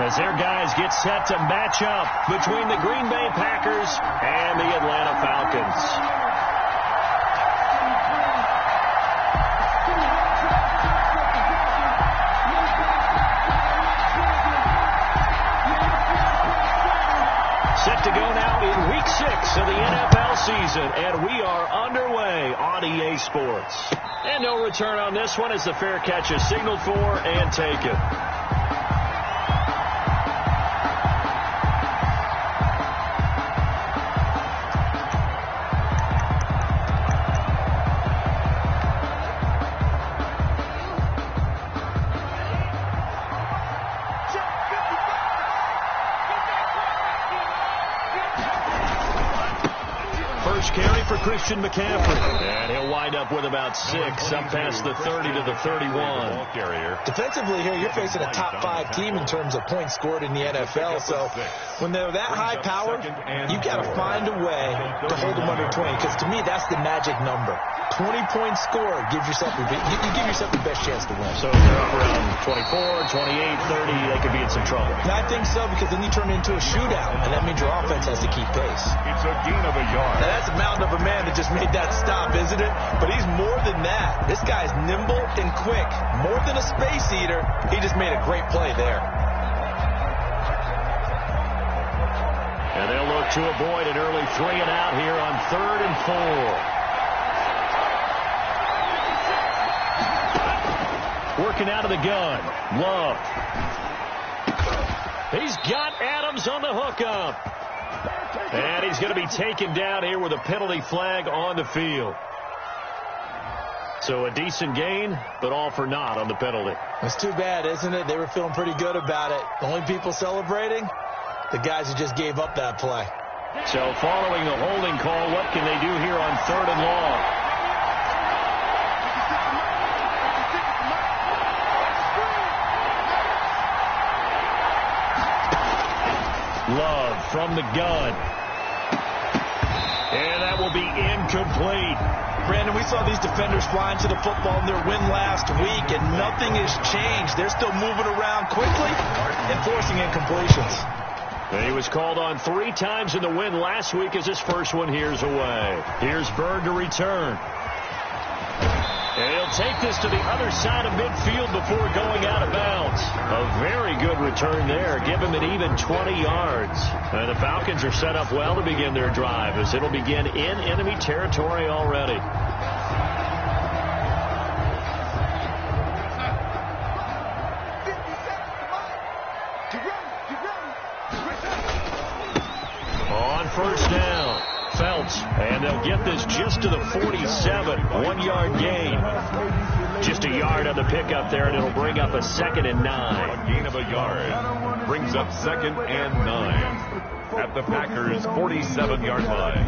as their guys get set to match up between the Green Bay Packers and the Atlanta Falcons. Set to go now in Week 6 of the NFL season, and we are underway on EA Sports. And no return on this one as the fair catch is signaled for and taken. Carry for Christian McCaffrey. And he'll wind up with about 6, up past the 30 to the 31. Defensively here, you're facing a top 5 team in terms of points scored in the NFL. So when they're that high powered, you've got to find a way to hold them under 20. Because to me, that's the magic number. 20 points scored gives yourself you give yourself the best chance to win. So if they're up around 24, 28, 30, they could be in some trouble. And I think so, because then you turn it into a shootout, and that means your offense has to keep pace. It's a gain of a yard. Now that's a mountain of a man that just made that stop, isn't it? But he's more than that. This guy's nimble and quick. More than a space eater, he just made a great play there. And they'll look to avoid an early 3 and out here on 3rd and 4. Working out of the gun. Love. He's got Adams on the hookup. And he's going to be taken down here with a penalty flag on the field. So a decent gain, but all for naught on the penalty. It's too bad, isn't it? They were feeling pretty good about it. The only people celebrating, the guys who just gave up that play. So following the holding call, what can they do here on 3rd and long? Love from the gun. And that will be incomplete. Brandon, we saw these defenders flying to the football in their win last week, and nothing has changed. They're still moving around quickly and forcing incompletions. And he was called on 3 times in the win last week as his first one here's away. Here's Bird to return. And he'll take this to the other side of midfield before going out of bounds. A very good return there. Give him an even 20 yards. And the Falcons are set up well to begin their drive as it'll begin in enemy territory already. On 1st down. Phelps, and they'll get this just to the 47, 1-yard gain. Just a yard on the pickup there, and it'll bring up a 2nd and 9. A gain of a yard brings up 2nd and 9 at the Packers' 47-yard line.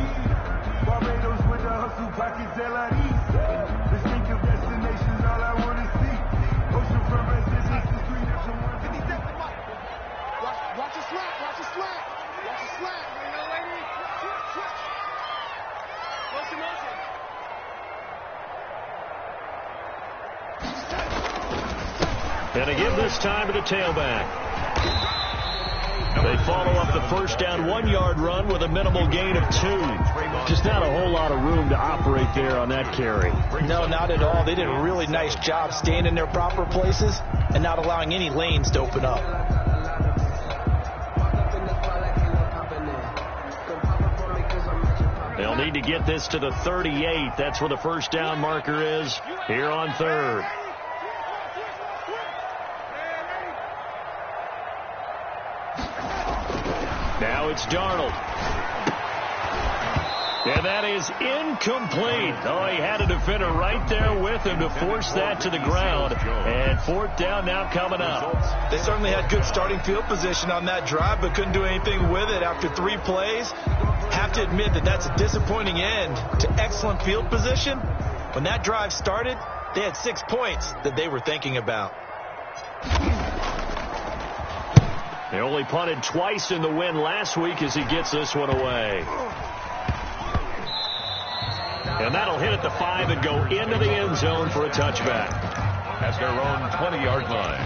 And to give this time to the tailback. They follow up the 1st down 1-yard run with a minimal gain of 2. Just not a whole lot of room to operate there on that carry. No, not at all. They did a really nice job staying in their proper places and not allowing any lanes to open up. They'll need to get this to the 38. That's where the 1st down marker is here on 3rd. Now it's Darnold. And that is incomplete. Oh, he had a defender right there with him to force that to the ground. And 4th down now coming up. They certainly had good starting field position on that drive, but couldn't do anything with it after 3 plays. Have to admit that that's a disappointing end to excellent field position. When that drive started, they had 6 points that they were thinking about. They only punted twice in the win last week as he gets this one away. And that'll hit at the 5 and go into the end zone for a touchback. At their own 20-yard line.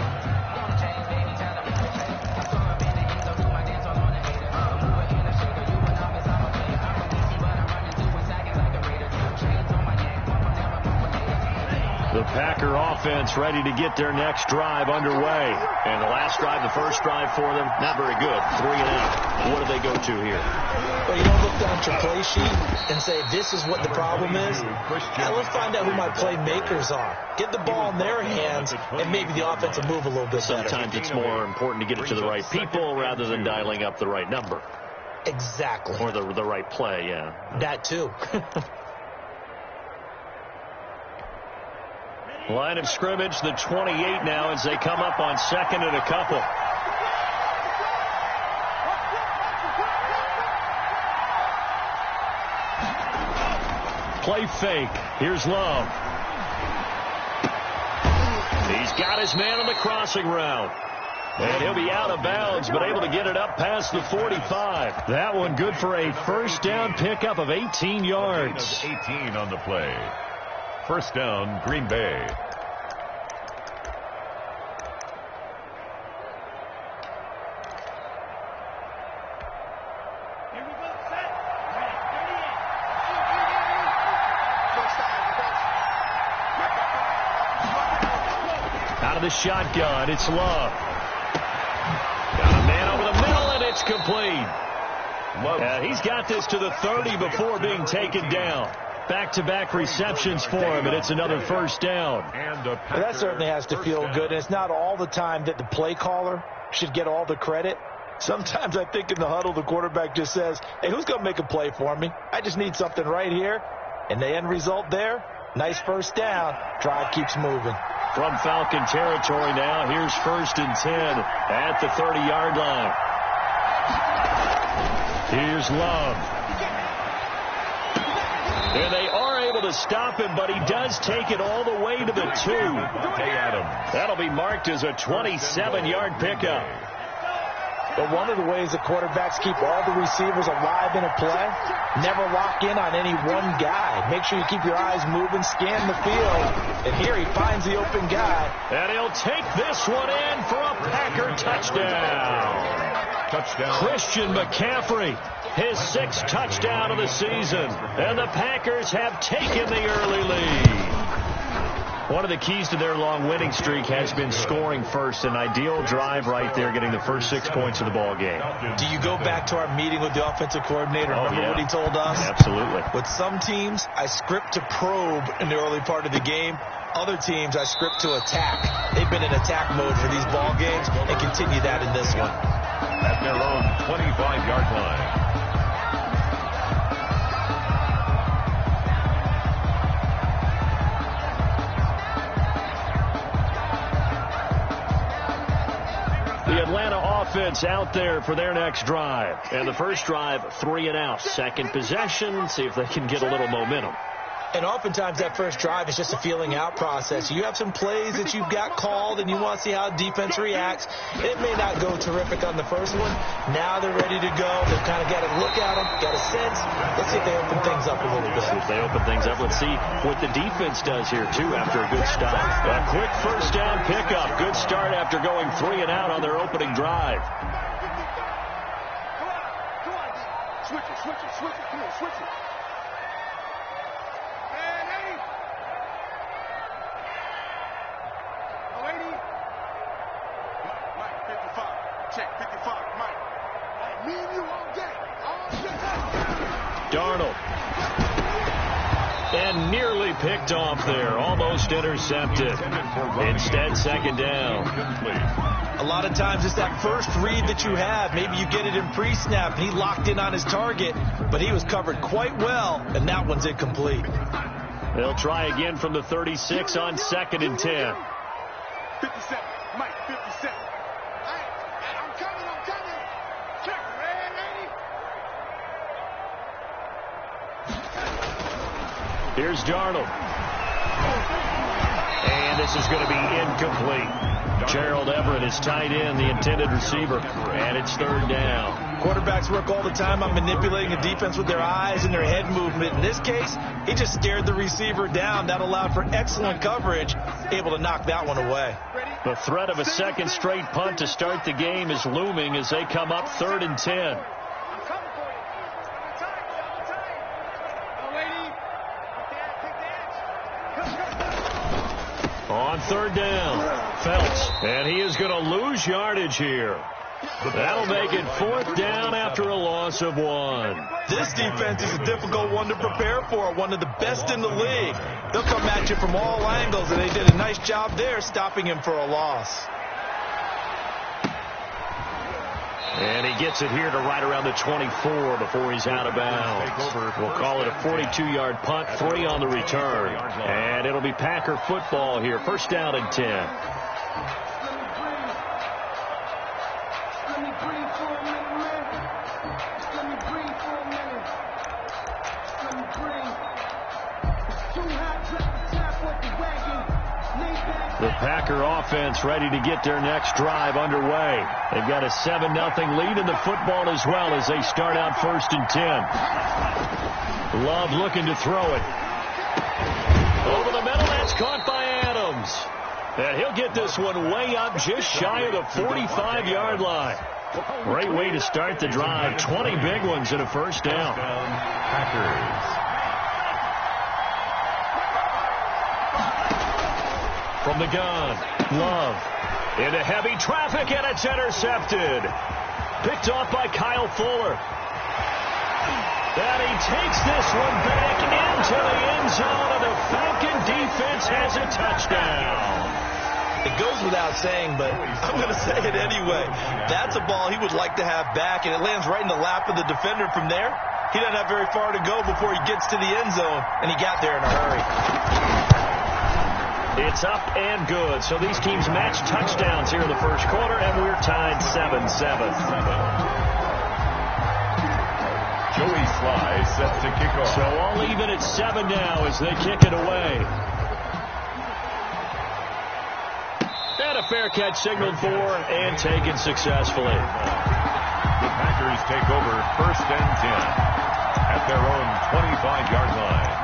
Packer offense ready to get their next drive underway. And the last drive, the first drive for them, not very good. 3 and out. What do they go to here? Well, you don't look down at your play sheet and say, this is what the problem is. Now let's find out who my playmakers are. Get the ball in their hands, and maybe the offense will move a little bit better. Sometimes it's more important to get it to the right people rather than dialing up the right number. Exactly. Or the right play, yeah. That too. Line of scrimmage, the 28 now as they come up on second and a couple. Play fake. Here's Love. He's got his man on the crossing route. And he'll be out of bounds, but able to get it up past the 45. That one good for a first down pickup of 18 yards. 18 on the play. First down, Green Bay. Out of the shotgun, it's Love. Got a man over the middle, and it's complete. He's got this to the 30 before being taken down. Back-to-back receptions for him, and it's another first down. That certainly has to feel good, and it's not all the time that the play caller should get all the credit. Sometimes I think in the huddle, the quarterback just says, hey, who's going to make a play for me? I just need something right here. And the end result there, nice first down. Drive keeps moving. From Falcon territory now, here's 1st and 10 at the 30-yard line. Here's Love. And they are able to stop him, but he does take it all the way to the 2. That'll be marked as a 27-yard pickup. But one of the ways the quarterbacks keep all the receivers alive in a play, never lock in on any one guy. Make sure you keep your eyes moving, scan the field. And here he finds the open guy. And he'll take this one in for a Packer touchdown. Christian McCaffrey, his 6th touchdown of the season. And the Packers have taken the early lead. One of the keys to their long winning streak has been scoring first. An ideal drive right there, getting the first 6 points of the ball game. Do you go back to our meeting with the offensive coordinator? Remember what he told us? Absolutely. With some teams, I script to probe in the early part of the game. Other teams, I script to attack. They've been in attack mode for these ball games and continue that in this one. At their own 25-yard line. The Atlanta offense out there for their next drive. And the first drive, 3 and out. Second possession, see if they can get a little momentum. And oftentimes that first drive is just a feeling out process. You have some plays that you've got called and you want to see how defense reacts. It may not go terrific on the first one. Now they're ready to go. They've kind of got a look at them, got a sense. Let's see if they open things up a little bit. See if they open things up. Let's see what the defense does here, too, after a good stop. A quick first down pickup. Good start after going 3 and out on their opening drive. Come on. Switch it. Come on, switch it. Darnold. And nearly picked off there. Almost intercepted. Instead, second down. A lot of times it's that first read that you have. Maybe you get it in pre-snap, and he locked in on his target, but he was covered quite well, and that one's incomplete. They'll try again from the 36 on 2nd and 10. 57. Mike, 57. I'm coming. Check, red lady. Here's Darnold. And this is going to be incomplete. Gerald Everett is tied in, the intended receiver, and it's 3rd down. Quarterbacks work all the time on manipulating a defense with their eyes and their head movement. In this case, he just stared the receiver down. That allowed for excellent coverage, able to knock that one away. The threat of a second straight punt to start the game is looming as they come up 3rd and 10. On third down, Phelps, and he is going to lose yardage here. That'll make it fourth down after a loss of 1. This defense is a difficult one to prepare for, one of the best in the league. They'll come at you from all angles, and they did a nice job there stopping him for a loss. And he gets it here to right around the 24 before he's out of bounds. We'll call it a 42-yard punt, 3 on the return. And it'll be Packer football here, first down and 10. The Packer offense ready to get their next drive underway. They've got a 7-0 lead in the football as well as they start out first and 10. Love looking to throw it. Over the middle, that's caught by Adams. And he'll get this one way up just shy of the 45-yard line. Great way to start the drive. 20 big ones and a first down. Packers. From the gun, Love into heavy traffic, and it's intercepted. Picked off by Kyle Fuller. And he takes this one back into the end zone, and the Falcon defense has a touchdown. It goes without saying, but I'm going to say it anyway. That's a ball he would like to have back, and it lands right in the lap of the defender from there. He doesn't have very far to go before he gets to the end zone, and he got there in a hurry. It's up and good. So these teams match touchdowns here in the first quarter, and we're tied 7-7. Joey Sly set to kick off. So all even at 7 now as they kick it away. And a fair catch signaled for and taken successfully. The Packers take over first and 10 at their own 25-yard line.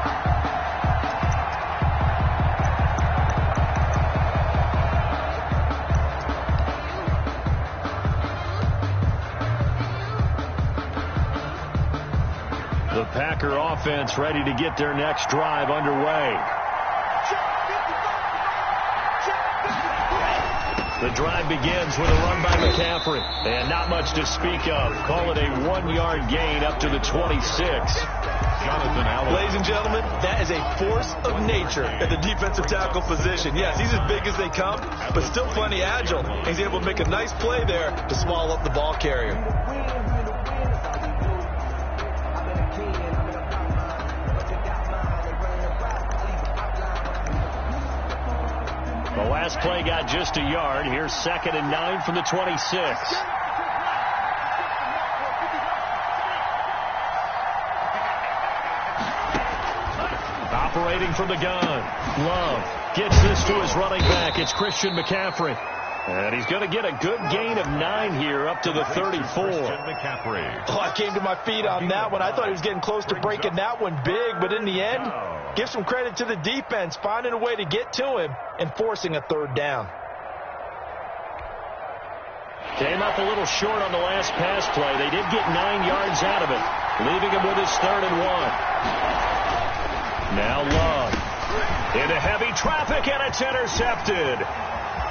The Packer offense ready to get their next drive underway. The drive begins with a run by McCaffrey. And not much to speak of. Call it a 1-yard gain up to the 26. Jonathan Allen. Ladies and gentlemen, that is a force of nature at the defensive tackle position. Yes, he's as big as they come, but still plenty agile. He's able to make a nice play there to swallow up the ball carrier. The last play got just a yard. Here's 2nd and 9 from the 26. Operating from the gun. Love gets this to his running back. It's Christian McCaffrey. And he's going to get a good gain of 9 here up to the 34. Oh, I came to my feet on that one. I thought he was getting close to breaking that one big, but in the end, give some credit to the defense, finding a way to get to him and forcing a third down. Came up a little short on the last pass play. They did get 9 yards out of it, leaving him with his 3rd and 1. Now Love into heavy traffic, and it's intercepted.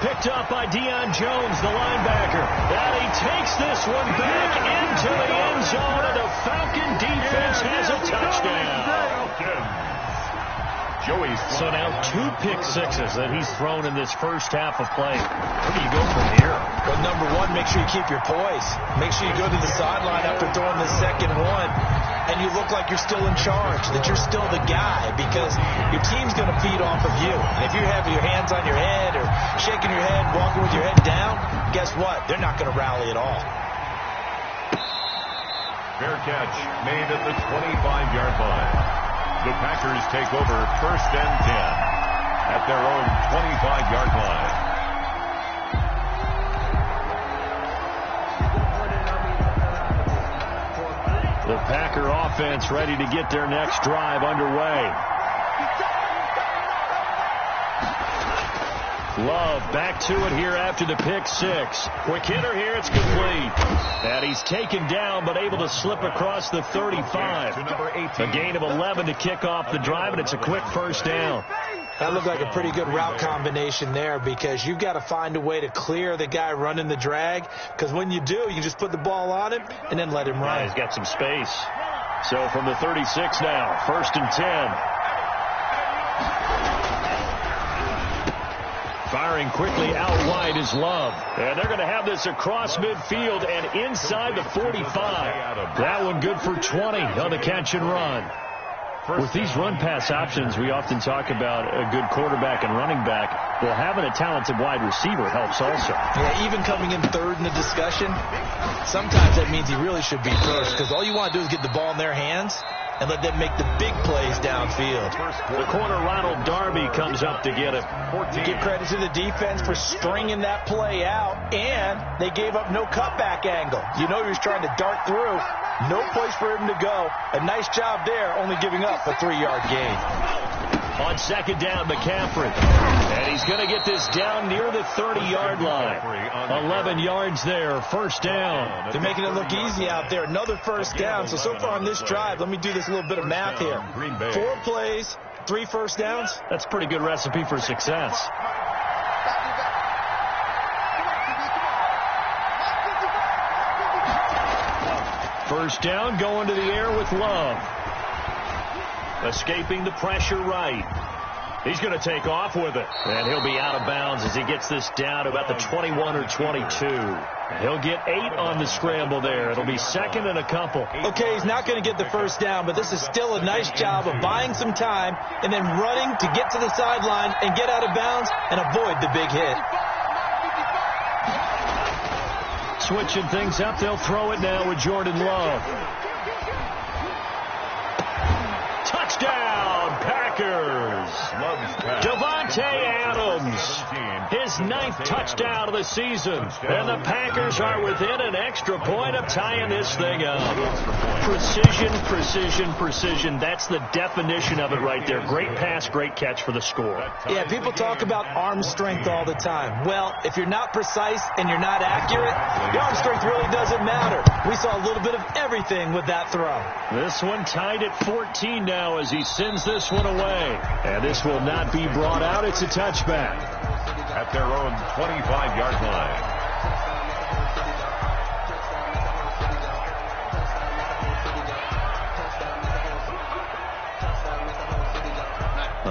Picked up by Deion Jones, the linebacker. And he takes this one back into the end zone, and the Falcon defense has a touchdown. Joey Sly. So now 2 pick-sixes that he's thrown in this first half of play. Where do you go from here? Well, number one, make sure you keep your poise. Make sure you go to the sideline after throwing the second one, and you look like you're still in charge, that you're still the guy, because your team's going to feed off of you. And if you have your hands on your head or shaking your head, walking with your head down, guess what? They're not going to rally at all. Fair catch made at the 25-yard line. The Packers take over first and 10 at their own 25-yard line. The Packer offense ready to get their next drive underway. Love back to it here after the pick-6. Quick hitter here, it's complete. And he's taken down, but able to slip across the 35. A gain of 11 to kick off the drive, and it's a quick first down. That looked like a pretty good route combination there because you've got to find a way to clear the guy running the drag, because when you do, you just put the ball on him and then let him run. Yeah, he's got some space. So from the 36 now, 1st and 10. Firing quickly out wide is Love. And they're going to have this across midfield and inside the 45. That one good for 20 on the catch and run. With these run-pass options, we often talk about a good quarterback and running back. Well, having a talented wide receiver helps also. Yeah, even coming in third in the discussion, sometimes that means he really should be first, because all you want to do is get the ball in their hands and let them make the big plays downfield. The corner, Ronald Darby, comes up to get it. Give credit to the defense for stringing that play out, and they gave up no cutback angle. You know he was trying to dart through. No place for him to go. A nice job there, only giving up a 3-yard gain. On 2nd down, McCaffrey. And he's going to get this down near the 30-yard line. 11 yards there, 1st down. They're making it look easy out there. Another 1st down. So far on this drive, let me do this little bit of math here. 4 plays, 3 1st downs. That's a pretty good recipe for success. First down, going to the air with Love. Escaping the pressure right. He's going to take off with it. And he'll be out of bounds as he gets this down to about the 21 or 22. He'll get 8 on the scramble there. It'll be 2nd and a couple. Okay, he's not going to get the 1st down, but this is still a nice job of buying some time and then running to get to the sideline and get out of bounds and avoid the big hit. Switching things up, they'll throw it now with Jordan Love. Touchdown, Packers! Devontae Adams, his 9th touchdown of the season. And the Packers are within an extra point of tying this thing up. Precision, precision, precision. That's the definition of it right there. Great pass, great catch for the score. Yeah, people talk about arm strength all the time. Well, if you're not precise and you're not accurate, the arm strength really doesn't matter. We saw a little bit of everything with that throw. This one tied at 14 now as he sends this one away. And this will not be brought out. It's a touchback. At their own 25-yard line.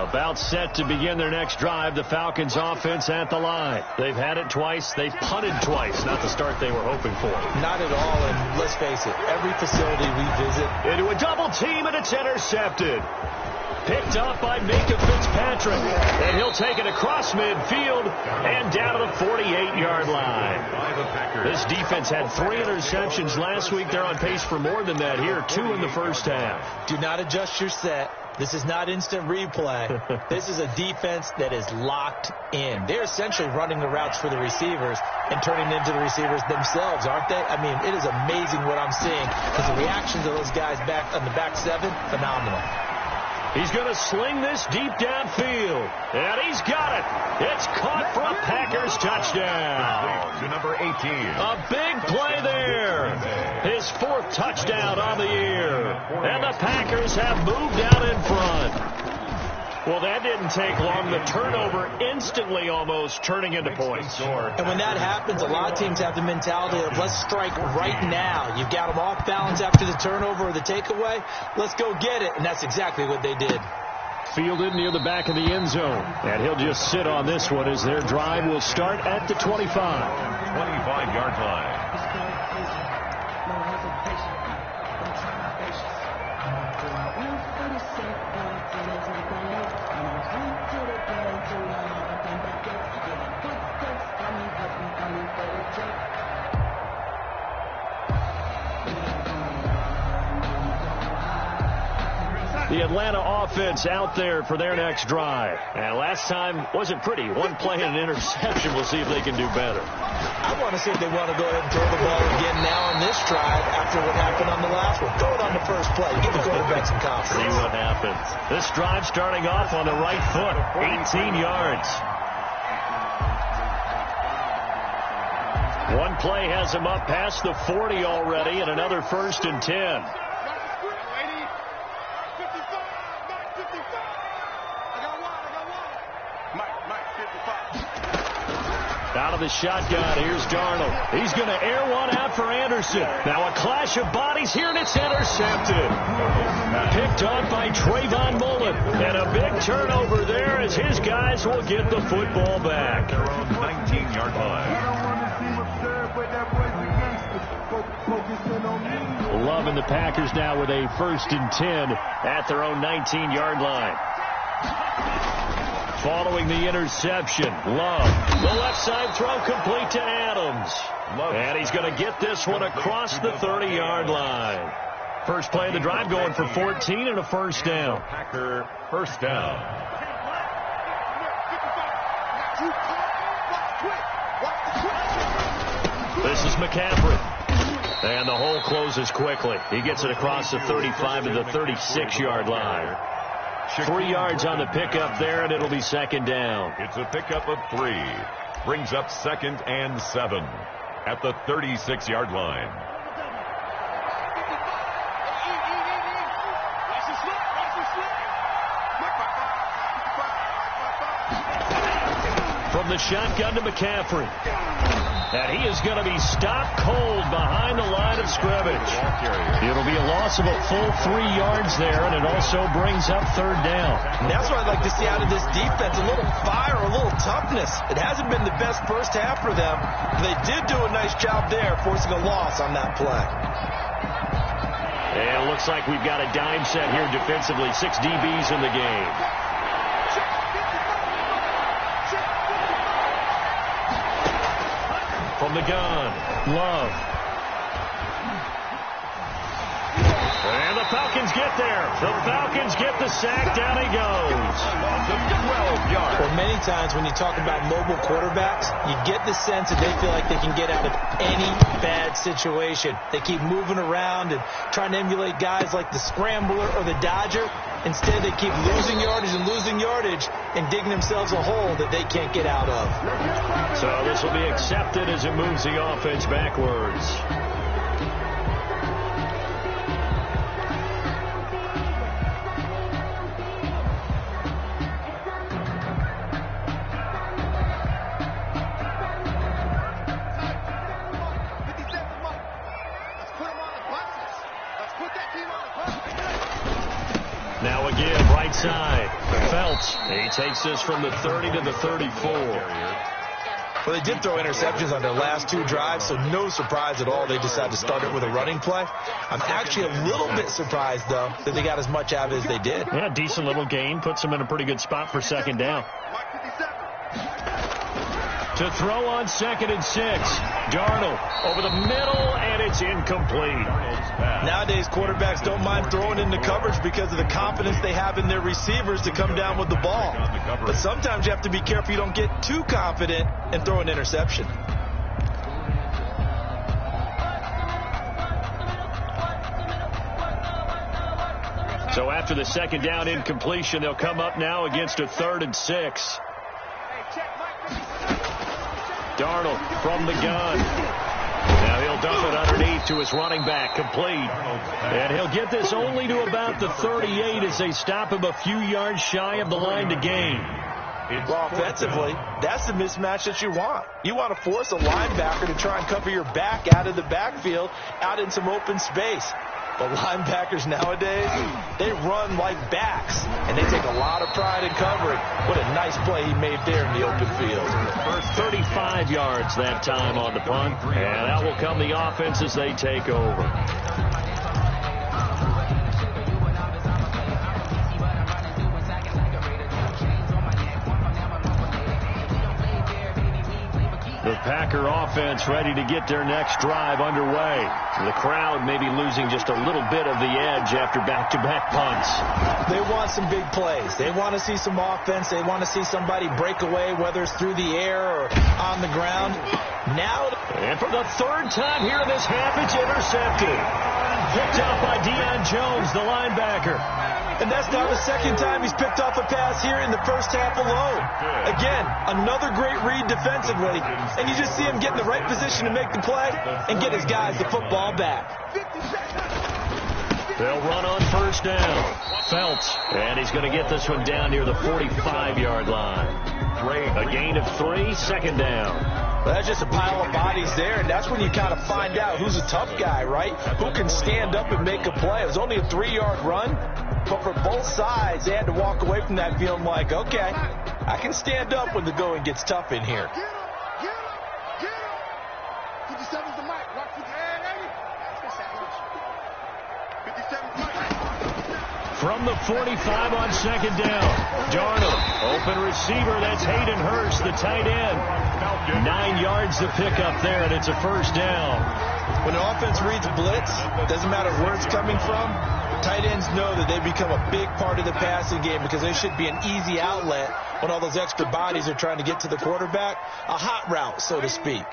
About set to begin their next drive. The Falcons offense at the line. They've had it twice. They've punted twice. Not the start they were hoping for. Not at all, and let's face it, every facility we visit. Into a double team, and it's intercepted. Picked up by Minka Fitzpatrick. And he'll take it across midfield and down to the 48-yard line. This defense had 3 interceptions last week. They're on pace for more than that here. 2 in the first half. Do not adjust your set. This is not instant replay. This is a defense that is locked in. They're essentially running the routes for the receivers and turning into the receivers themselves, aren't they? I mean, it is amazing what I'm seeing because the reactions of those guys back on the back 7, phenomenal. He's going to sling this deep downfield. And he's got it. It's caught for a Packers touchdown. To number 18. A big play there. His 4th touchdown on the year. And the Packers have moved out in front. Well, that didn't take long. The turnover instantly almost turning into points. And when that happens, a lot of teams have the mentality of let's strike right now. You've got them off balance after the turnover or the takeaway. Let's go get it. And that's exactly what they did. Fielded near the back of the end zone. And he'll just sit on this one as their drive will start at the 25. 25-yard line. The Atlanta offense out there for their next drive. And last time wasn't pretty. 1 play and an interception. We'll see if they can do better. I want to see if they want to go ahead and throw the ball again now on this drive after what happened on the last one. Throw it on the first play. Give the quarterback some confidence. See what happens. This drive starting off on the right foot. 18 yards. 1 play has him up past the 40 already, and another 1st and 10. the shotgun. Here's Darnold. He's going to air one out for Anderson. Now a clash of bodies here, and it's intercepted. Picked on by Trayvon Mullen. And a big turnover there as his guys will get the football back. Their own 19-yard line. Love and the Packers now with a 1st and 10 at their own 19-yard line. Following the interception, Love. The left side throw complete to Adams. And he's going to get this one across the 30-yard line. First play of the drive going for 14 and a first down. Packer first down. This is McCaffrey. And the hole closes quickly. He gets it across the 35 to the 36-yard line. 3 yards on the pickup there, and it'll be second down. It's a pickup of 3. Brings up 2nd and 7 at the 36-yard line. From the shotgun to McCaffrey. And he is going to be stopped cold behind the line of scrimmage. It'll be a loss of a full 3 yards there, and it also brings up third down. And that's what I'd like to see out of this defense, a little fire, a little toughness. It hasn't been the best first half for them. They did do a nice job there, forcing a loss on that play. And it looks like we've got a dime set here defensively. 6 DBs in the game. From the gun, Love. And the Falcons get there. The Falcons get the sack. Down he goes. 12 yards. Well, many times when you talk about mobile quarterbacks, you get the sense that they feel like they can get out of any bad situation. They keep moving around and trying to emulate guys like the Scrambler or the Dodger. Instead, they keep losing yardage and digging themselves a hole that they can't get out of. So this will be accepted as it moves the offense backwards. Now again, right side. Felts. He takes this from the 30 to the 34. Well, they did throw interceptions on their last 2 drives, so no surprise at all they decided to start it with a running play. I'm actually a little bit surprised, though, that they got as much out of it as they did. Yeah, decent little gain. Puts them in a pretty good spot for second down. To throw on 2nd and 6. Darnold over the middle, and it's incomplete. Nowadays, quarterbacks don't mind throwing into coverage because of the confidence they have in their receivers to come down with the ball. But sometimes you have to be careful you don't get too confident and throw an interception. So after the second down incompletion, they'll come up now against a 3rd and 6. Darnold from the gun. Now he'll dump it underneath to his running back, complete. And he'll get this only to about the 38 as they stop him a few yards shy of the line to gain. Well, offensively, that's the mismatch that you want. You want to force a linebacker to try and cover your back out of the backfield, out in some open space. But linebackers nowadays, they run like backs, and they take a lot of pride in covering. What a nice play he made there in the open field. First 35 yards that time on the punt, and out will come the offense as they take over. The Packer offense ready to get their next drive underway. The crowd maybe losing just a little bit of the edge after back-to-back punts. They want some big plays. They want to see some offense. They want to see somebody break away, whether it's through the air or on the ground. Now, and for the 3rd time here in this half, it's intercepted. Picked off by Deion Jones, the linebacker. And that's now the 2nd time he's picked off a pass here in the first half alone. Again, another great read defensively. And you just see him get in the right position to make the play and get his guys the football back. They'll run on 1st down. Felts. And he's going to get this one down near the 45-yard line. A gain of 3, 2nd down. Well, that's just a pile of bodies there, and that's when you kind of find out who's a tough guy, right? Who can stand up and make a play. It was only a 3-yard run, but for both sides, they had to walk away from that feeling like, okay, I can stand up when the going gets tough in here. Get him! 57's the mic. Watch 57's the mic. From the 45 on second down, Darnold, open receiver, that's Hayden Hurst, the tight end. 9 yards to pick up there, and it's a first down. When an offense reads blitz, doesn't matter where it's coming from, tight ends know that they become a big part of the passing game because they should be an easy outlet when all those extra bodies are trying to get to the quarterback. A hot route, so to speak.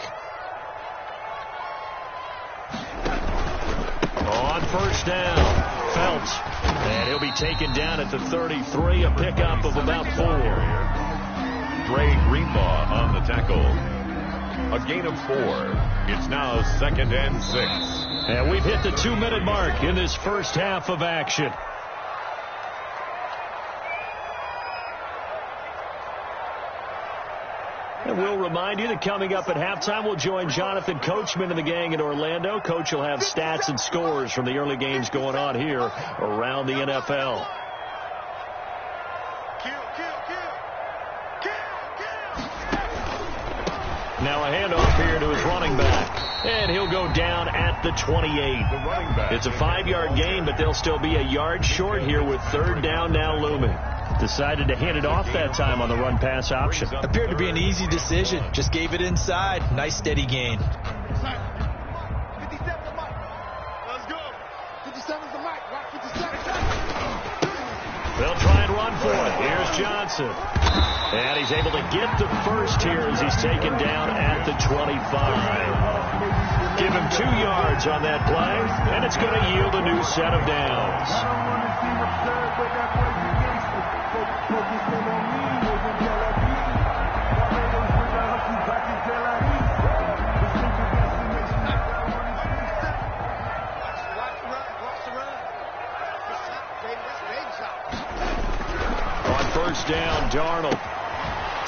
On first down, Phelps. And he'll be taken down at the 33, a pickup of about 4. Dre Greenlaw on the tackle. A gain of 4. It's now 2nd and 6. And we've hit the 2-minute mark in this first half of action. And we'll remind you that coming up at halftime, we'll join Jonathan Coachman and the gang in Orlando. Coach will have stats and scores from the early games going on here around the NFL. Now a handoff here to his running back. And he'll go down at the 28. It's a 5-yard gain, but they'll still be a yard short here with third down now looming. Decided to hand it off that time on the run-pass option. Appeared to be an easy decision. Just gave it inside. Nice steady gain. 57's the mic. Let's go. 57's the mic. Watch 57. They'll try and run for it. Here's Johnson. And he's able to get the first here as he's taken down at the 25. Give him 2 yards on that play, and it's going to yield a new set of downs. On first down, Darnold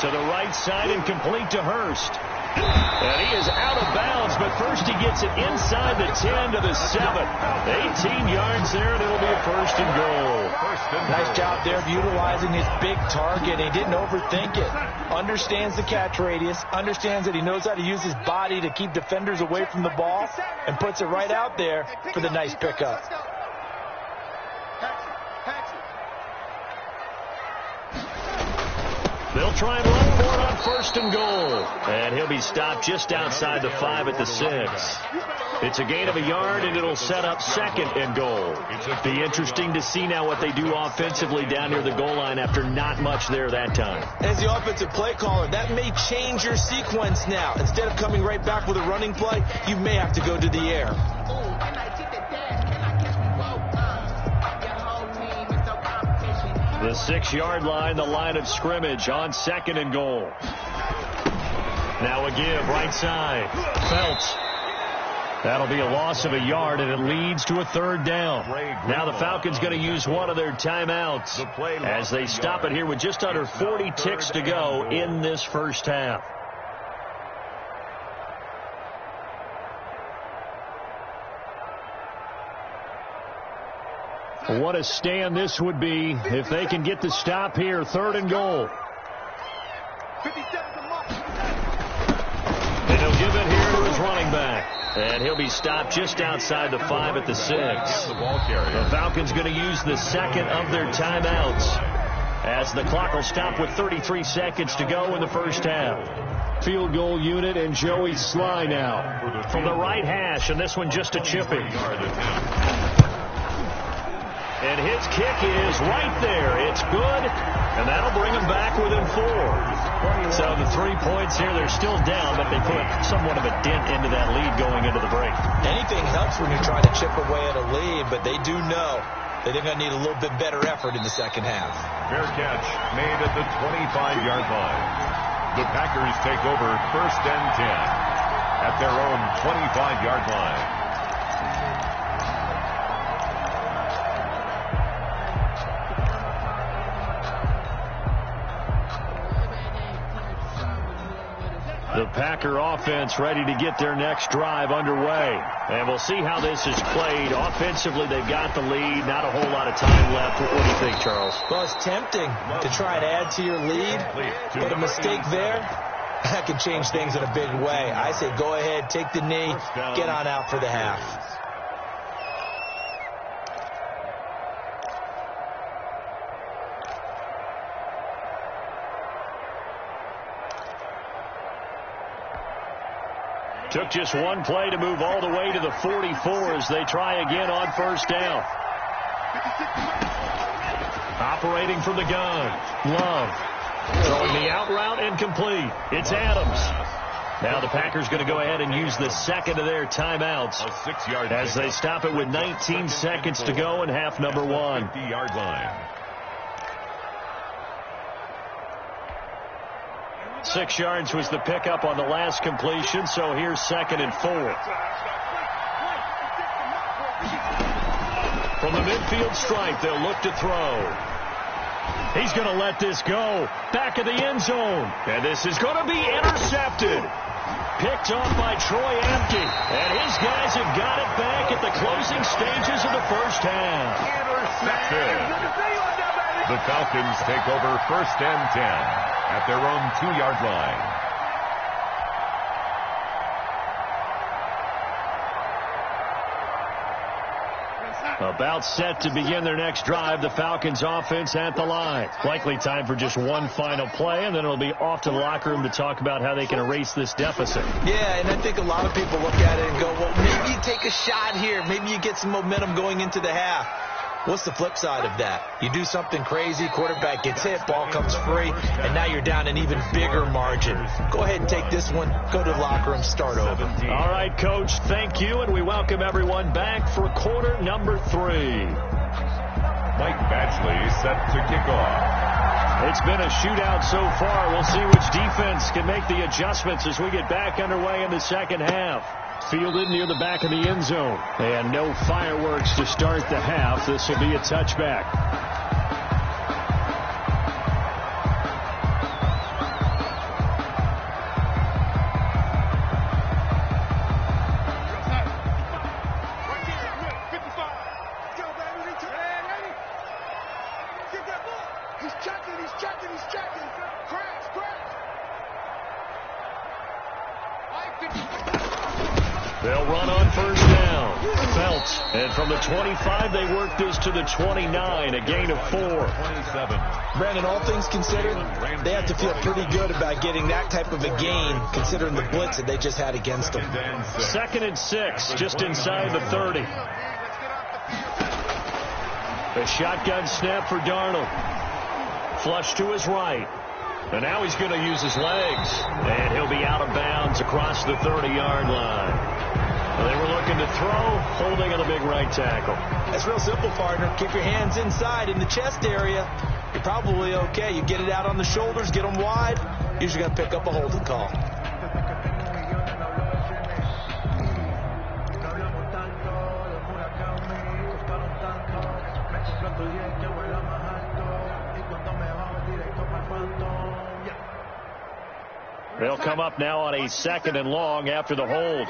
to the right side and complete to Hurst. And he is out of bounds, but first he gets it inside the 10 to the 7. 18 yards there, and it'll be a first and goal. Nice job there of utilizing his big target. He didn't overthink it. Understands the catch radius, understands that he knows how to use his body to keep defenders away from the ball, and puts it right out there for the nice pickup. They'll try and run for it on first and goal. And he'll be stopped just outside the 5 at the 6. It's a gain of a yard, and it'll set up second and goal. Be interesting to see now what they do offensively down near the goal line after not much there that time. As the offensive play caller, that may change your sequence now. Instead of coming right back with a running play, you may have to go to the air. The 6-yard line, the line of scrimmage on second and goal. Now a give, right side. Phelps. That'll be a loss of a yard, and it leads to a third down. Now the Falcons going to use one of their timeouts as they stop it here with just under 40 ticks to go in this first half. What a stand this would be if they can get the stop here. Third and goal. And he'll give it here to his running back. And he'll be stopped just outside the 5 at the 6. The Falcons going to use the second of their timeouts as the clock will stop with 33 seconds to go in the first half. Field goal unit and Joey Sly now from the right hash, and this one just a chipping. And his kick is right there. It's good, and that'll bring them back within 4. So the 3 points here, they're still down, but they put somewhat of a dent into that lead going into the break. Anything helps when you're trying to chip away at a lead, but they do know that they're going to need a little bit better effort in the second half. Fair catch made at the 25-yard line. The Packers take over first and 10 at their own 25-yard line. The Packer offense ready to get their next drive underway. And we'll see how this is played. Offensively, they've got the lead. Not a whole lot of time left. What do you think, Charles? Well, it's tempting to try and add to your lead, but a mistake there, that can change things in a big way. I say go ahead, take the knee, get on out for the half. Took just one play to move all the way to the 44 as they try again on first down. Operating from the gun. Love. Throwing the out route incomplete. It's Adams. Now the Packers going to go ahead and use the second of their timeouts as they stop it with 19 seconds to go in half number one. 50-yard line. 6 yards was the pickup on the last completion, so here's 2nd and 4. From the midfield stripe, they'll look to throw. He's going to let this go. Back of the end zone. And this is going to be intercepted. Picked off by Troy Apke. And his guys have got it back at the closing stages of the first half. The Falcons take over 1st and 10. At their own 2-yard line. About set to begin their next drive, the Falcons offense at the line. Likely time for just one final play, and then it'll be off to the locker room to talk about how they can erase this deficit. Yeah, and I think a lot of people look at it and go, well, maybe you take a shot here. Maybe you get some momentum going into the half. What's the flip side of that? You do something crazy, quarterback gets hit, ball comes free, and now you're down an even bigger margin. Go ahead and take this one, go to the locker room, start over. All right, Coach, thank you, and we welcome everyone back for quarter number 3. Mike Batchley set to kick off. It's been a shootout so far. We'll see which defense can make the adjustments as we get back underway in the second half. Fielded near the back of the end zone. And no fireworks to start the half. This will be a touchback. They'll run on first down. Phelps. And from the 25, they work this to the 29, a gain of 4. Brandon, all things considered, they have to feel pretty good about getting that type of a gain, considering the blitz that they just had against them. 2nd and 6, just inside the 30. A shotgun snap for Darnold. Flush to his right. And now he's going to use his legs. And he'll be out of bounds across the 30-yard line. They were looking to throw, holding on the big right tackle. That's real simple, partner. Keep your hands inside in the chest area. You're probably okay. You get it out on the shoulders, get them wide. Usually going to pick up a holding call. They'll come up now on a 2nd and long after the hold.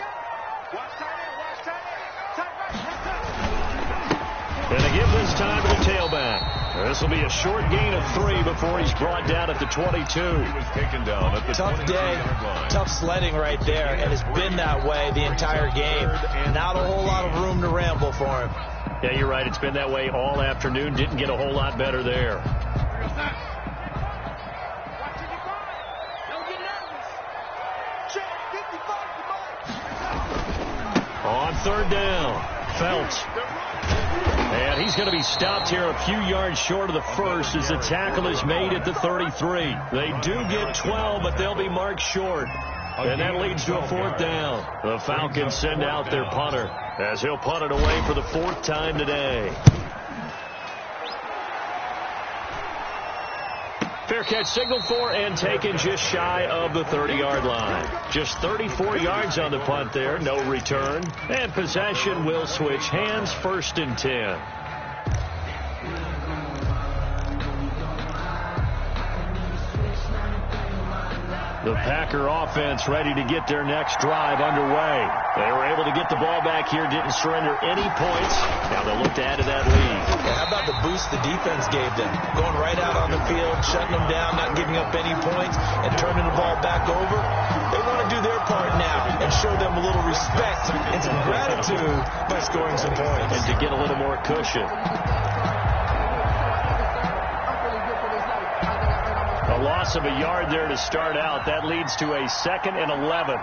And they give this time to the tailback. This will be a short gain of 3 before he's brought down at the 22. He was taken down at the tough day, tough sledding right there, and it's been that way the entire game. Not a whole lot of room to ramble for him. Yeah, you're right. It's been that way all afternoon. Didn't get a whole lot better there. On 3rd down, Phelps. And he's going to be stopped here a few yards short of the first as the tackle is made at the 33. They do get 12, but they'll be marked short. And that leads to a 4th down. The Falcons send out their punter as he'll punt it away for the 4th time today. Fair catch signaled for and taken just shy of the 30-yard line. Just 34 yards on the punt there, no return. And possession will switch hands, 1st and 10. The The Packer offense ready to get their next drive underway. They were able to get the ball back here, didn't surrender any points. Now they'll look to add to that lead. Yeah, how about the boost the defense gave them? Going right out on the field, shutting them down, not giving up any points, and turning the ball back over. They want to do their part now and show them a little respect and some gratitude by scoring some points. And to get a little more cushion. A loss of a yard there to start out. That leads to a 2nd and 11.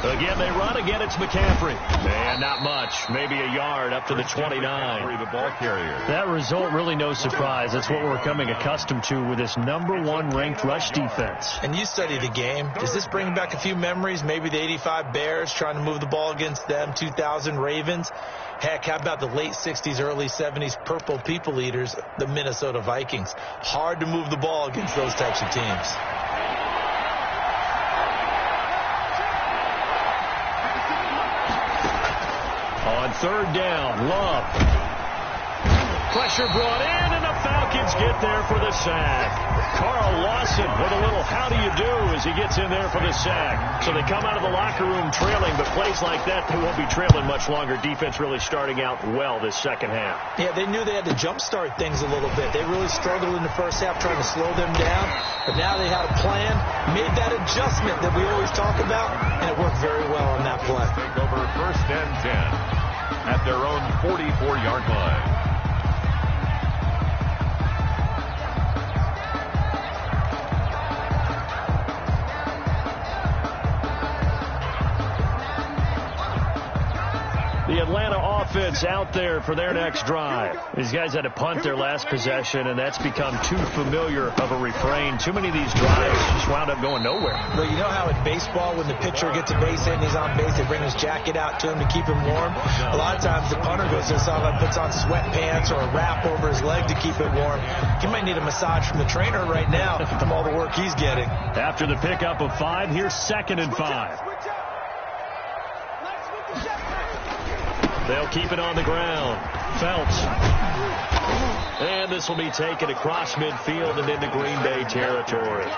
Again, they run. Again, it's McCaffrey. And not much. Maybe a yard up to the 29. The ball carrier. That result, really no surprise. That's what we're becoming accustomed to with this #1 ranked rush defense. And you study the game. Does this bring back a few memories? Maybe the 85 Bears trying to move the ball against them, 2000 Ravens. Heck, how about the late 60s, early 70s Purple People Eaters, the Minnesota Vikings? Hard to move the ball against those types of teams. On 3rd down, Love. Pressure brought in, and the Falcons get there for the sack. Carl Lawson with a little how do you do as he gets in there for the sack. So they come out of the locker room trailing, but plays like that, they won't be trailing much longer. Defense really starting out well this second half. Yeah, they knew they had to jumpstart things a little bit. They really struggled in the first half trying to slow them down, but now they had a plan, made that adjustment that we always talk about, and it worked very well on that play. Take over 1st and 10 at their own 44-yard line. The Atlanta offense out there for their next drive. These guys had to punt their last possession, and that's become too familiar of a refrain. Too many of these drives just wound up going nowhere. Well, you know how in baseball, when the pitcher gets a base hit and he's on base, they bring his jacket out to him to keep him warm. A lot of times the punter goes to the sideline, puts on sweatpants or a wrap over his leg to keep it warm. He might need a massage from the trainer right now from all the work he's getting. After the pickup of 5, here's 2nd and 5. They'll keep it on the ground. Phelps. And this will be taken across midfield and into Green Bay territory.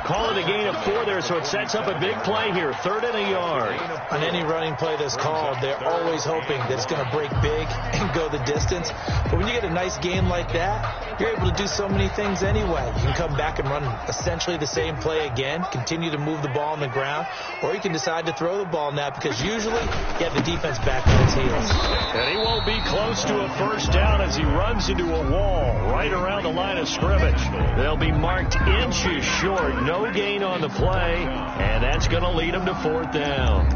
Call it a gain of 4 there, so it sets up a big play here. 3rd and a yard. On any running play that's called, they're always hoping that it's going to break big and go the distance. But when you get a nice game like that, you're able to do so many things anyway. You can come back and run essentially the same play again, continue to move the ball on the ground, or you can decide to throw the ball now because usually you have the defense back on its heels. And he won't be close to a 1st down as he runs into a wall right around the line of scrimmage. They'll be marked inches short. No gain on the play, and that's going to lead him to 4th down.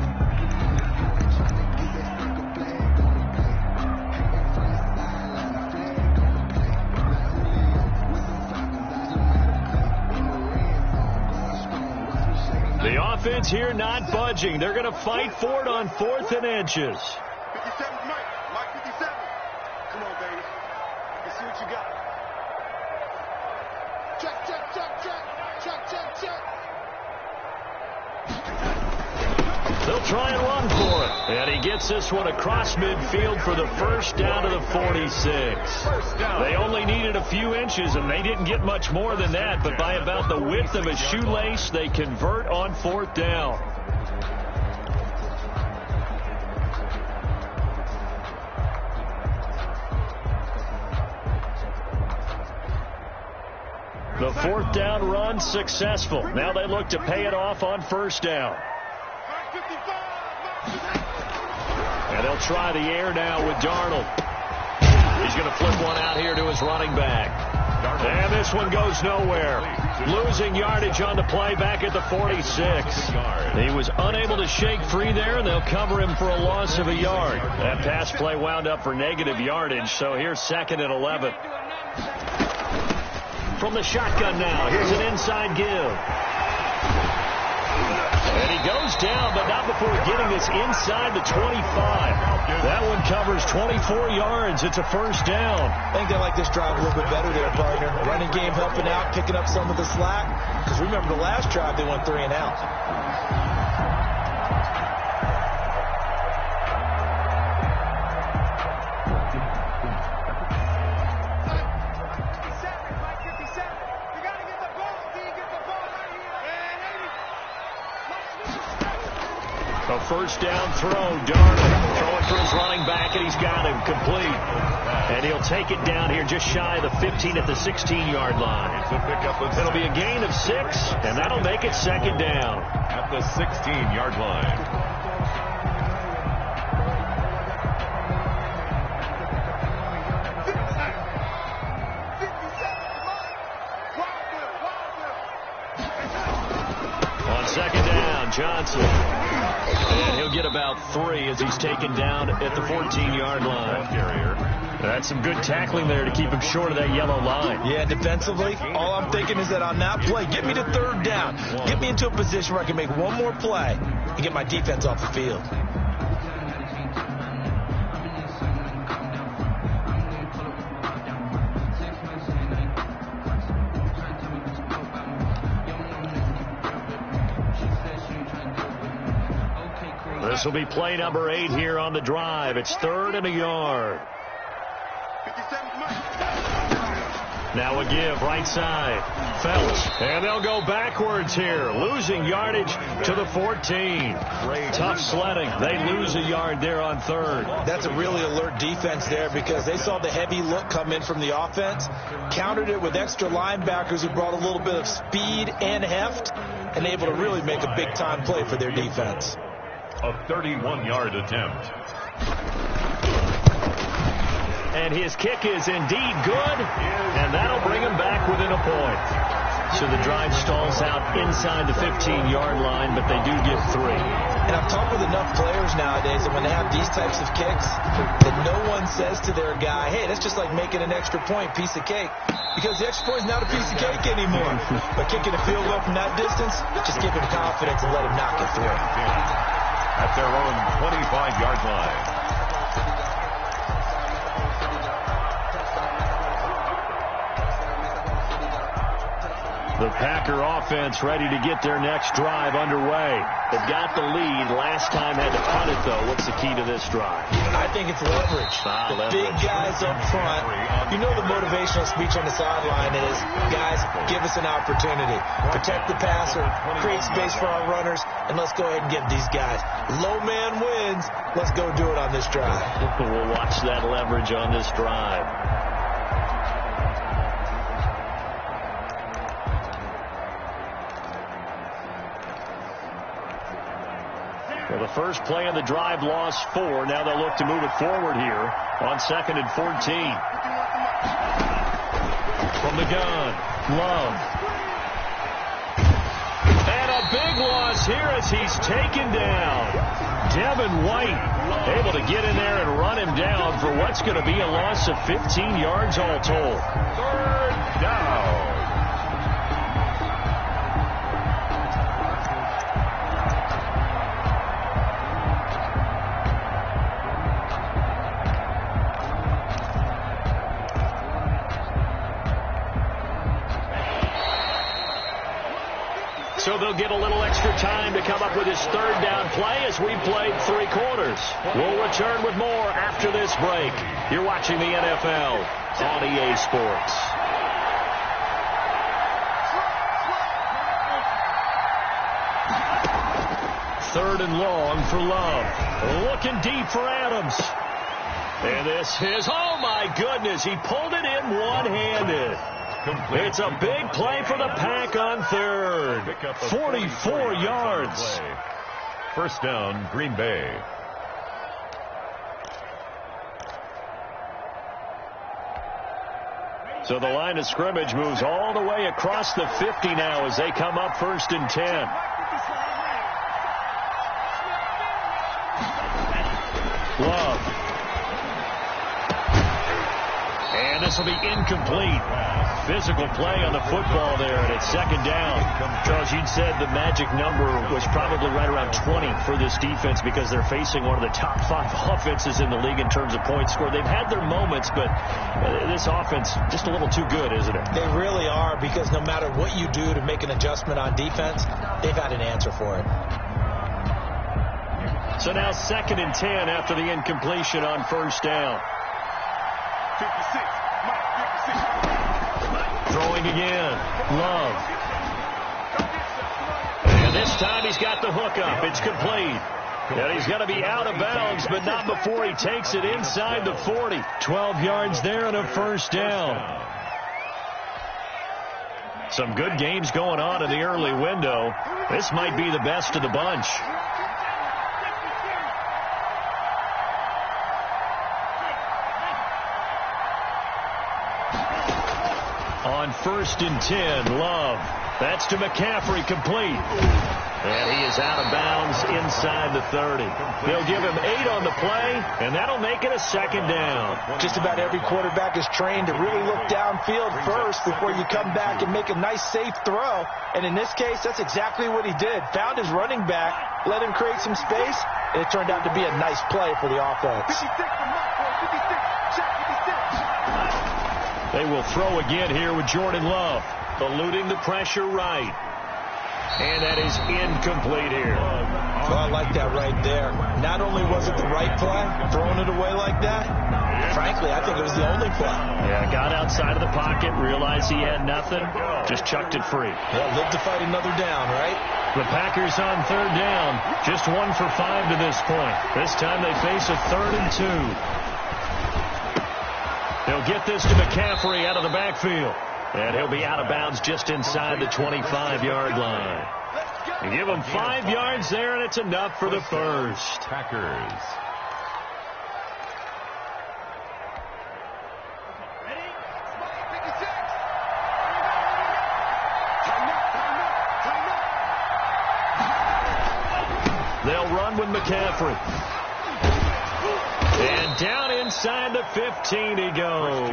The offense here not budging. They're going to fight for it on 4th and inches. 57's Mike. Mike 57. Come on, baby. Let's see what you got. Check, check, check, check. Check, check, check. They'll try and run for it. And he gets this one across midfield for the 1st down to the 46. They only needed a few inches, and they didn't get much more than that. But by about the width of a shoelace, they convert on 4th down. The 4th down run successful. Now they look to pay it off on 1st down. And they'll try the air now with Darnold. He's going to flip one out here to his running back. And this one goes nowhere. Losing yardage on the play back at the 46. He was unable to shake free there, and they'll cover him for a loss of a yard. That pass play wound up for negative yardage, so here's 2nd and 11. From the shotgun now, here's an inside give. And he goes down, but not before getting this inside the 25. That one covers 24 yards. It's a 1st down. I think they like this drive a little bit better there, partner. Running game helping out, picking up some of the slack. Because remember the last drive, they went 3 and out. A first down throw. Darnold throwing for his running back, and he's got him complete. And he'll take it down here just shy of the 15 at the 16-yard line. It'll be a gain of 6, and that'll make it second down. At the 16-yard line. Second down, Johnson. And he'll get about 3 as he's taken down at the 14-yard line. That's some good tackling there to keep him short of that yellow line. Yeah, defensively, all I'm thinking is that on that play, get me to third down. Get me into a position where I can make one more play and get my defense off the field. This will be play number 8 here on the drive. It's 3rd and a yard. Now a give, right side. Phelps, and they'll go backwards here, losing yardage to the 14. Tough sledding. They lose a yard there on 3rd. That's a really alert defense there because they saw the heavy look come in from the offense, countered it with extra linebackers who brought a little bit of speed and heft, and able to really make a big-time play for their defense. A 31-yard attempt. And his kick is indeed good, and that'll bring him back within a point. So the drive stalls out inside the 15-yard line, but they do get 3. And I've talked with enough players nowadays that when they have these types of kicks, that no one says to their guy, hey, that's just like making an extra point, piece of cake. Because the extra point is not a piece of cake anymore. But kicking a field goal from that distance, just give him confidence and let him knock it through. At their own 25-yard line. The Packer offense ready to get their next drive underway. They've got the lead. Last time had to punt it, though. What's the key to this drive? I think it's leverage. Big guys up front. You know the motivational speech on the sideline is, guys, give us an opportunity. Protect the passer, create space for our runners, and let's go ahead and get these guys. Low man wins. Let's go do it on this drive. We'll watch that leverage on this drive. Well, the first play of the drive lost 4. Now they'll look to move it forward here on 2nd and 14. From the gun, Love. And a big loss here as he's taken down. Devin White able to get in there and run him down for what's going to be a loss of 15 yards all told. 3rd down. So they'll get a little extra time to come up with his 3rd down play as we've played 3 quarters. We'll return with more after this break. You're watching the NFL on EA Sports. Third and long for Love. Looking deep for Adams. And this is, oh my goodness, he pulled it in one-handed. It's a big play for the Pack on 3rd. 44 yards. First down, Green Bay. So the line of scrimmage moves all the way across the 50 now as they come up 1st and 10. Love. And this will be incomplete. Physical play on the football there, and it's 2nd down. Charles, you'd said the magic number was probably right around 20 for this defense because they're facing one of the top 5 offenses in the league in terms of points scored. They've had their moments, but this offense just a little too good, isn't it? They really are, because no matter what you do to make an adjustment on defense, they've had an answer for it. So now 2nd and 10 after the incompletion on 1st down. 56. Throwing again. Love. And this time he's got the hook up. It's complete. And he's going to be out of bounds, but not before he takes it inside the 40. 12 yards there and a first down. Some good games going on in the early window. This might be the best of the bunch. On 1st and 10, Love. That's to McCaffrey, complete. And he is out of bounds inside the 30. They'll give him 8 on the play, and that'll make it a second down. Just about every quarterback is trained to really look downfield first before you come back and make a nice, safe throw. And in this case, that's exactly what he did. Found his running back, let him create some space, and it turned out to be a nice play for the offense. 56 from Mark, 56. Check 56. They will throw again here with Jordan Love, eluding the pressure right. And that is incomplete here. Oh, I like that right there. Not only was it the right play, throwing it away like that, frankly, I think it was the only play. Yeah, got outside of the pocket, realized he had nothing, just chucked it free. Yeah, live to fight another down, right? The Packers on 3rd down, just 1 for 5 to this point. This time they face a 3rd and 2. They'll get this to McCaffrey out of the backfield. And he'll be out of bounds just inside the 25-yard line. You give him 5 yards there, and it's enough for the first. Packers. Ready? 56. Time up. They'll run with McCaffrey. And down inside the 15 he goes.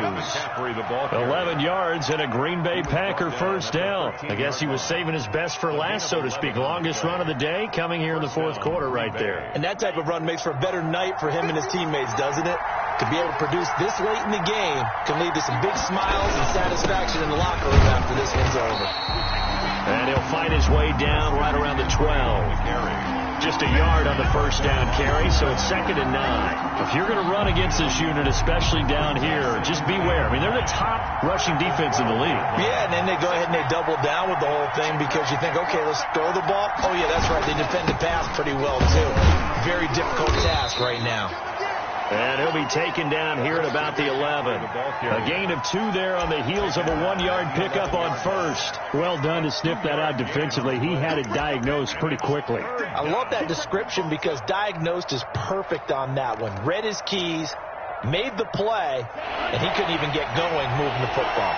11 yards and a Green Bay Packer first down. I guess he was saving his best for last, so to speak. Longest run of the day coming here in the 4th quarter right there. And that type of run makes for a better night for him and his teammates, doesn't it? To be able to produce this late in the game can lead to some big smiles and satisfaction in the locker room after this one's over. And he'll fight his way down right around the 12. Just a yard on the first down carry, so it's 2nd and 9. If you're going to run against this unit, especially down here, just beware. I mean, they're the top rushing defense in the league. Yeah, and then they go ahead and they double down with the whole thing because you think, okay, let's throw the ball. Oh, yeah, that's right. They defend the pass pretty well, too. Very difficult task right now. And he'll be taken down here at about the 11. A gain of 2 there on the heels of a 1-yard pickup on 1st. Well done to sniff that out defensively. He had it diagnosed pretty quickly. I love that description because diagnosed is perfect on that one. Read his keys, made the play, and he couldn't even get going moving the football.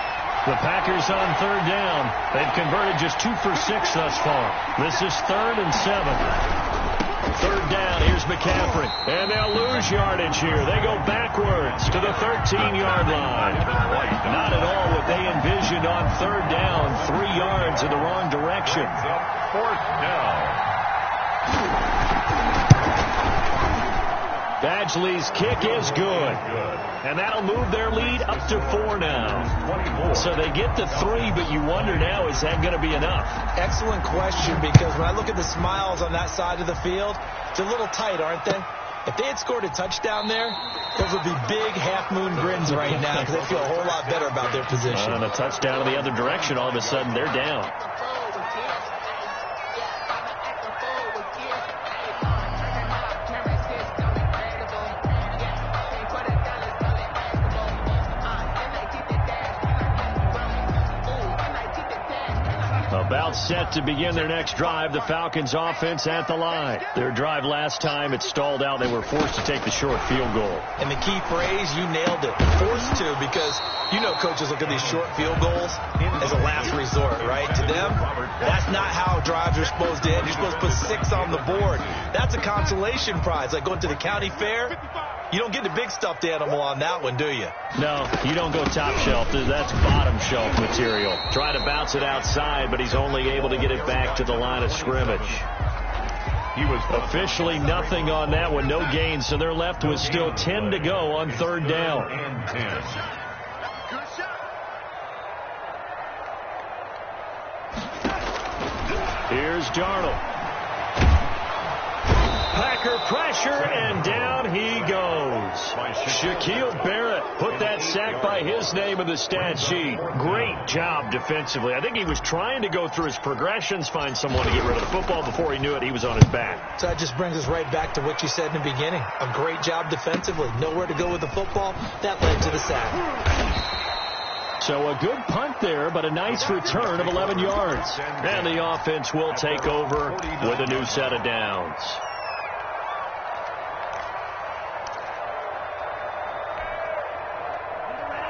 The Packers on 3rd down. They've converted just 2 for 6 thus far. This is 3rd and 7. 3rd down, here's McCaffrey. And they'll lose yardage here. They go backwards to the 13-yard line. Not at all what they envisioned on 3rd down. 3 yards in the wrong direction. 4th down. Badgley's kick is good. And that'll move their lead up to 4 now. So they get to 3, but you wonder now, is that going to be enough? Excellent question, because when I look at the smiles on that side of the field, it's a little tight, aren't they? If they had scored a touchdown there, those would be big half-moon grins right now because they feel a whole lot better about their position. And a touchdown in the other direction, all of a sudden they're down. About set to begin their next drive. The Falcons offense at the line. Their drive last time, it stalled out. They were forced to take the short field goal. And the key phrase, you nailed it. Forced to, because you know coaches look at these short field goals as a last resort, right? To them, that's not how drives are supposed to end. You're supposed to put 6 on the board. That's a consolation prize. Like going to the county fair, you don't get the big stuffed animal on that one, do you? No, you don't go top shelf. That's bottom shelf material. Try to bounce it outside, but he's only able to get it back to the line of scrimmage. He was officially nothing on that one. No gain, so they're left with still 10 to go on 3rd down. Here's Darnold. Packer pressure, and down he goes. Shaquille Barrett put that sack by his name in the stat sheet. Great job defensively. I think he was trying to go through his progressions, find someone to get rid of the football. Before he knew it, he was on his back. So that just brings us right back to what you said in the beginning. A great job defensively. Nowhere to go with the football. That led to the sack. So a good punt there, but a nice return of 11 yards. And the offense will take over with a new set of downs.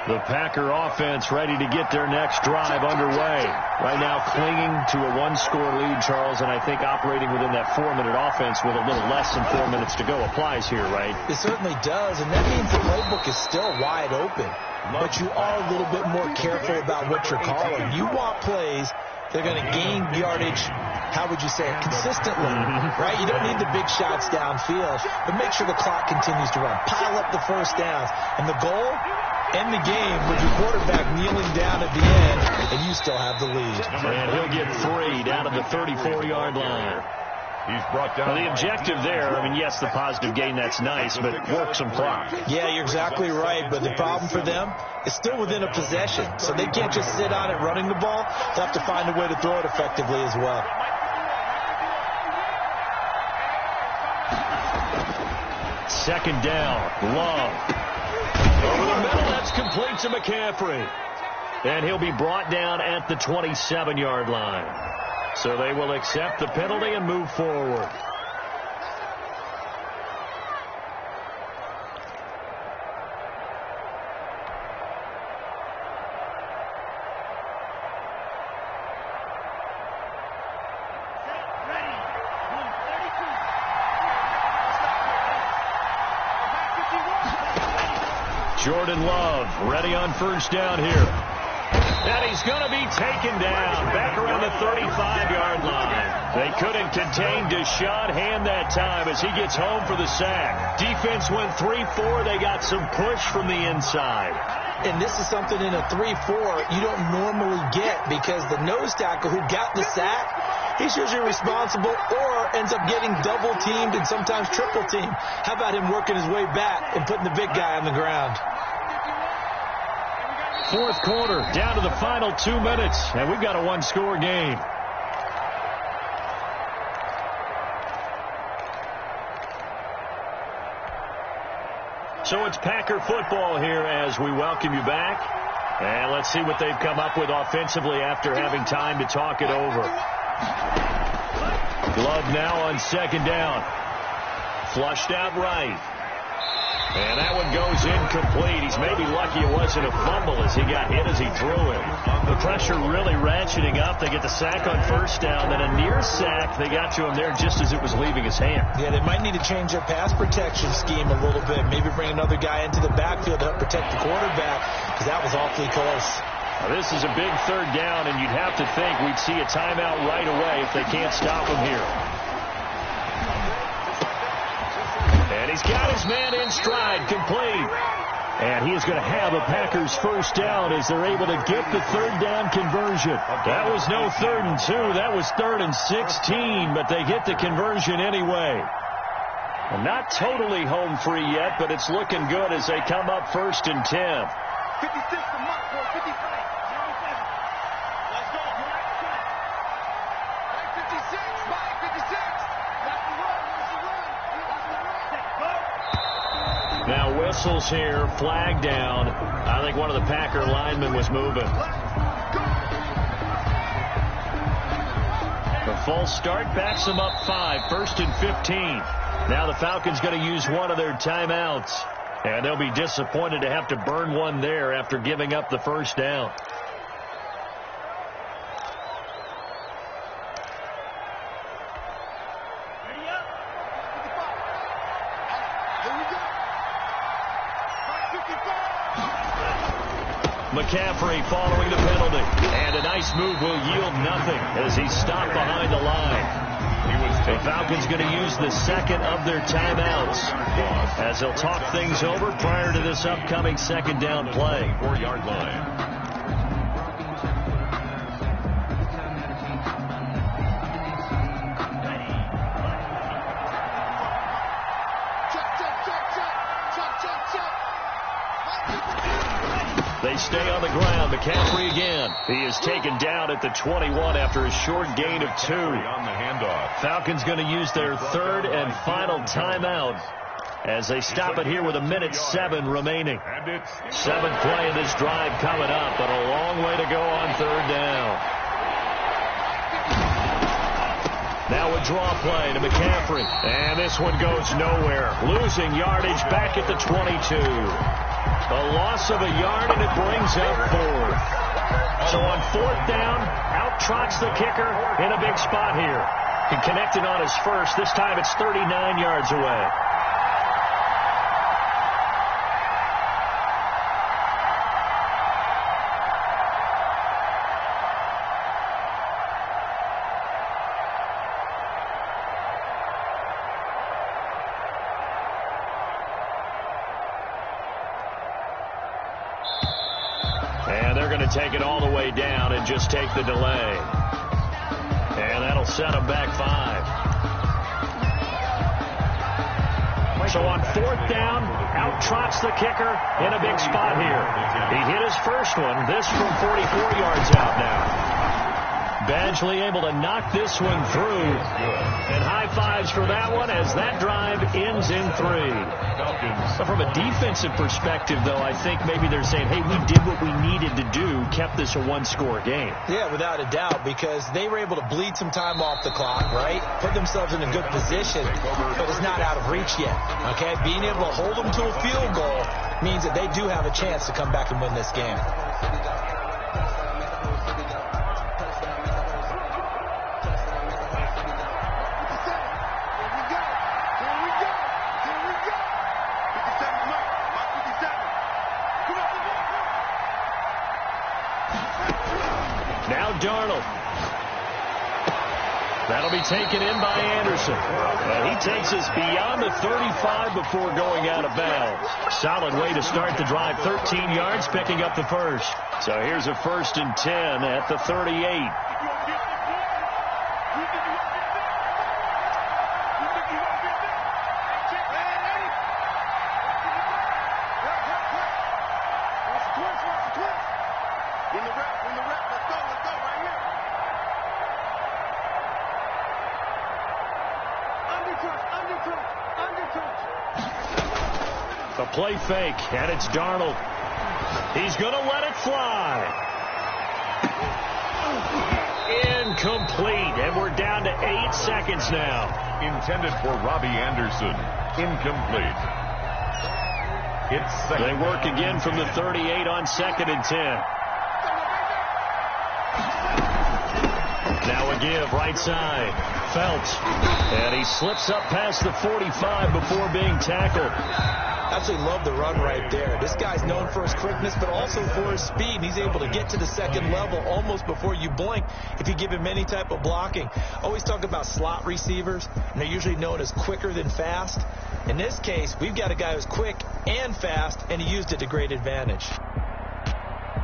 The Packer offense ready to get their next drive underway. Right now clinging to a one-score lead, Charles, and I think operating within that 4-minute offense with a little less than 4 minutes to go applies here, right? It certainly does, and that means the playbook is still wide open. But you are a little bit more careful about what you're calling. You want plays that are going to gain yardage, how would you say it, consistently, right? You don't need the big shots downfield, but make sure the clock continues to run. Pile up the first downs. And the goal, end the game with your quarterback kneeling down at the end, and you still have the lead. And he'll get 3 down to the 34-yard line. He's brought down. Well, the objective there, I mean, yes, the positive gain, that's nice, but work some clock. Yeah, you're exactly right, but the problem for them is still within a possession, so they can't just sit on it running the ball. They'll have to find a way to throw it effectively as well. Second down, Love. Over the middle, that's complete to McCaffrey. And he'll be brought down at the 27-yard line. So they will accept the penalty and move forward. Jordan Love ready on first down here. And he's going to be taken down back around the 35-yard line. They couldn't contain Deshaun Hand that time as he gets home for the sack. Defense went 3-4. They got some push from the inside. And this is something in a 3-4 you don't normally get because the nose tackle who got the sack, he's usually responsible or ends up getting double-teamed and sometimes triple-teamed. How about him working his way back and putting the big guy on the ground? Fourth quarter, down to the final 2 minutes, and we've got a one-score game. So it's Packer football here as we welcome you back. And let's see what they've come up with offensively after having time to talk it over. Love now on second down. Flushed out right. And that one goes incomplete. He's maybe lucky it wasn't a fumble as he got hit as he threw it. The pressure really ratcheting up. They get the sack on first down. Then a near sack. They got to him there just as it was leaving his hand. Yeah, they might need to change their pass protection scheme a little bit. Maybe bring another guy into the backfield to help protect the quarterback because that was awfully close. Now, this is a big third down, and you'd have to think we'd see a timeout right away if they can't stop him here. And he's got his man in stride, complete. And he is going to have a Packers first down as they're able to get the third down conversion. That was no 3rd and 2. That was 3rd and 16, but they get the conversion anyway. And not totally home free yet, but it's looking good as they come up 1st and 10. 56 to Mark, 55. 56. Now whistles here, flag down. I think one of the Packer linemen was moving. The false start backs them up 5, 1st and 15. Now the Falcons going to use one of their timeouts. And they'll be disappointed to have to burn one there after giving up the first down. McCaffrey following the penalty. And a nice move will yield nothing as he's stopped behind the line. The Falcons going to use the second of their timeouts as they'll talk things over prior to this upcoming second down play. 4-yard line. stay on the ground. McCaffrey again. He is taken down at the 21 after a short gain of 2. On the handoff. Falcons going to use their third and final timeout as they stop it here with 1:07 remaining. Seventh play of this drive coming up, but a long way to go on third down. Now a draw play to McCaffrey. And this one goes nowhere. Losing yardage back at the 22. A loss of a yard, and it brings up 4th. So on 4th down, out trots the kicker in a big spot here. He connected on his first. This time it's 39 yards away. And they're going to take it all the way down and just take the delay. And that'll set them back 5. So on 4th down, out trots the kicker in a big spot here. He hit his first one. This from 44 yards out now. Badgley able to knock this one through. And high fives for that one as that drive ends in 3. So from a defensive perspective, though, I think maybe they're saying, hey, we did what we needed to do, kept this a one-score game. Yeah, without a doubt, because they were able to bleed some time off the clock, right? Put themselves in a good position, but it's not out of reach yet, okay? Being able to hold them to a field goal means that they do have a chance to come back and win this game. Now Darnold. That'll be taken in by Anderson. And he takes us beyond the 35 before going out of bounds. Solid way to start the drive. 13 yards, picking up the first. So here's a 1st and 10 at the 38. A play fake, and it's Darnold. He's going to let it fly. Incomplete, and we're down to 8 seconds now. Intended for Robbie Anderson. Incomplete. It's second. They work again from the 38 on 2nd and 10. Now a give, right side. Phelps. And he slips up past the 45 before being tackled. Absolutely love the run right there. This guy's known for his quickness, but also for his speed. And he's able to get to the second level almost before you blink if you give him any type of blocking. Always talk about slot receivers, and they're usually known as quicker than fast. In this case, we've got a guy who's quick and fast, and he used it to great advantage.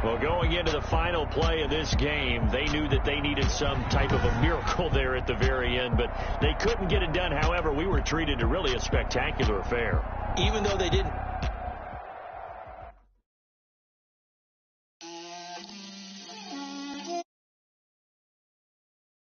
Well, going into the final play of this game, they knew that they needed some type of a miracle there at the very end, but they couldn't get it done. However, we were treated to really a spectacular affair. Even though they didn't